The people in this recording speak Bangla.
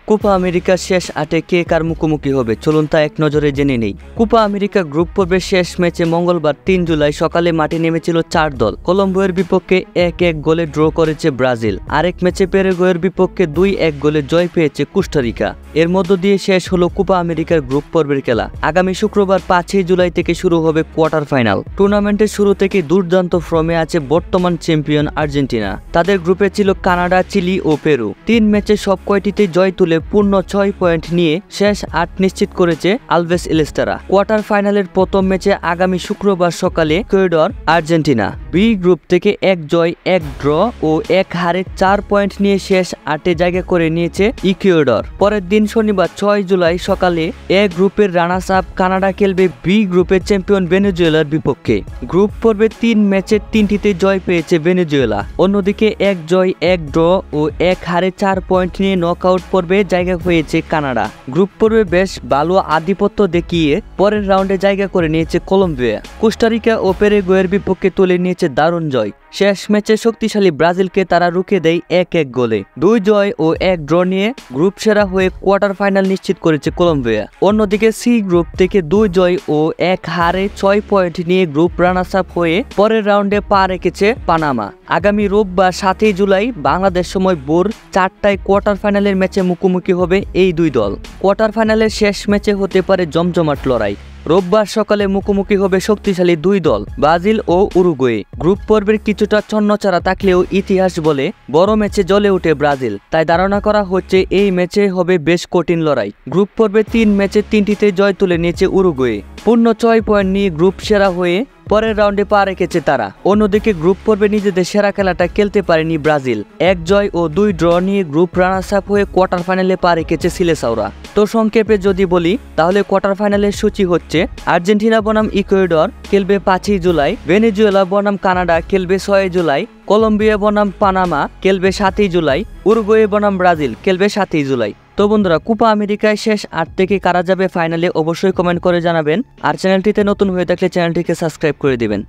কোপা আমেরিকার শেষ আটে কে কার মুখোমুখি হবে চলুন তা এক নজরে জেনে নেই। কোপা আমেরিকা গ্রুপ পর্বের শেষ ম্যাচে মঙ্গলবার ৩ জুলাই সকালে মাঠে নেমেছিল ৪ দল। কলম্বিয়ার বিপক্ষে ১-১ গোলে ড্র করেছে ব্রাজিল। আরেক ম্যাচে প্যারাগুয়ের বিপক্ষে ২-১ গোলে জয় পেয়েছে কোস্টারিকা। এর মধ্য দিয়ে শেষ হলো কোপা আমেরিকার গ্রুপ পর্বের খেলা। আগামী শুক্রবার ৫ জুলাই থেকে শুরু হবে কোয়ার্টার ফাইনাল। টুর্নামেন্টের শুরু থেকে দুর্দান্ত ফর্মে আছে বর্তমান চ্যাম্পিয়ন আর্জেন্টিনা। তাদের গ্রুপে ছিল কানাডা, চিলি ও পেরু। ৩ ম্যাচে সব কয়টিতে জয় তুলে পূর্ণ ৬ পয়েন্ট নিয়ে শেষ ৮ নিশ্চিত করেছে আলভেস ইলেস্তারা। কোয়ার্টার ফাইনালের প্রথম ম্যাচে আগামী শুক্রবার সকালে ইকুয়েডর আর্জেন্টিনা। বি গ্রুপ থেকে ১ জয় ১ ড্র ও ১ হারে ৪ পয়েন্ট নিয়ে শেষ ৮ জায়গা করে নিয়েছে ইকুয়েডর। পরের দিন শনিবার ৬ জুলাই সকালে এ গ্রুপের রানার্স আপ কানাডা খেলবে বি গ্রুপের চ্যাম্পিয়ন ভেনেজুয়েলার বিপক্ষে। গ্রুপ পর্বে ৩ ম্যাচের ৩টিতে জয় পেয়েছে ভেনেজুয়েলা। অন্যদিকে ১ জয় ১ ড্র ও ১ হারে ৪ পয়েন্ট নিয়ে নকআউট পর্বে জায়গা হয়েছে কানাডা। গ্রুপ পর্বে বেশ ভালো আধিপত্য দেখিয়ে পরের রাউন্ডে জায়গা করে নিয়েছে কলম্বিয়া। কোস্টারিকা ও প্যারাগুয়ের বিপক্ষে তুলে নিয়েছে দারুণ জয়। শেষ ম্যাচে শক্তিশালী ব্রাজিলকে তারা রুখে দেয় ১-১ গোলে। ২ জয় ও ১ ড্র নিয়ে গ্রুপ সেরা হয়ে কোয়ার্টার ফাইনাল নিশ্চিত করেছে কলম্বিয়া। অন্যদিকে সি গ্রুপ থেকে ২ জয় ও ১ হারে ৬ পয়েন্ট নিয়ে গ্রুপ রানার্স আপ হয়ে পরের রাউন্ডে পা রেখেছে পানামা। আগামী রোববার ৭ জুলাই বাংলাদেশ সময় ভোর ৪টায় কোয়ার্টার ফাইনালের ম্যাচে মুখোমুখি হবে এই দুই দল। কোয়ার্টার ফাইনালের শেষ ম্যাচে হতে পারে জমজমাট লড়াই। রোববার সকালে মুখোমুখি হবে শক্তিশালী দুই দল ব্রাজিল ও উরুগুয়ে। গ্রুপ পর্বের কিছুটা ছন্নছাড়া থাকলেও ইতিহাস বলে বড় ম্যাচে জ্বলে ওঠে ব্রাজিল। তাই ধারণা করা হচ্ছে এই ম্যাচে হবে বেশ কঠিন লড়াই। গ্রুপ পর্বে ৩ ম্যাচে ৩টিতে জয় তুলে নিয়েছে উরুগুয়ে। পূর্ণ ৬ পয়েন্ট নিয়ে গ্রুপ সেরা হয়ে পরের রাউন্ডে পা রেখেছে তারা। অন্যদিকে গ্রুপ পর্বে নিজেদের সেরা খেলাটা খেলতে পারেনি ব্রাজিল। ১ জয় ও ২ ড্র নিয়ে গ্রুপ রানার্স আপ হয়ে কোয়ার্টার ফাইনালে পা রেখেছে সিলেসাওরা। তো সংক্ষেপে যদি বলি তাহলে কোয়ার্টার ফাইনালের সূচি হচ্ছে: আর্জেন্টিনা বনাম ইকুয়েডর খেলবে ৫ জুলাই, ভেনেজুয়েলা বনাম কানাডা খেলবে ৬ জুলাই, কলম্বিয়া বনাম পানামা খেলবে ৭ জুলাই, উরুগুয়ে বনাম ব্রাজিল খেলবে ৭ জুলাই। তো বন্ধুরা, কোপা আমেরিকায় শেষ ৮ থেকে কারা যাবে ফাইনালে অবশ্যই কমেন্ট করে জানাবেন। আর চ্যানেলটিতে নতুন হয়ে থাকলে চ্যানেলটিকে সাবস্ক্রাইব করে দিবেন।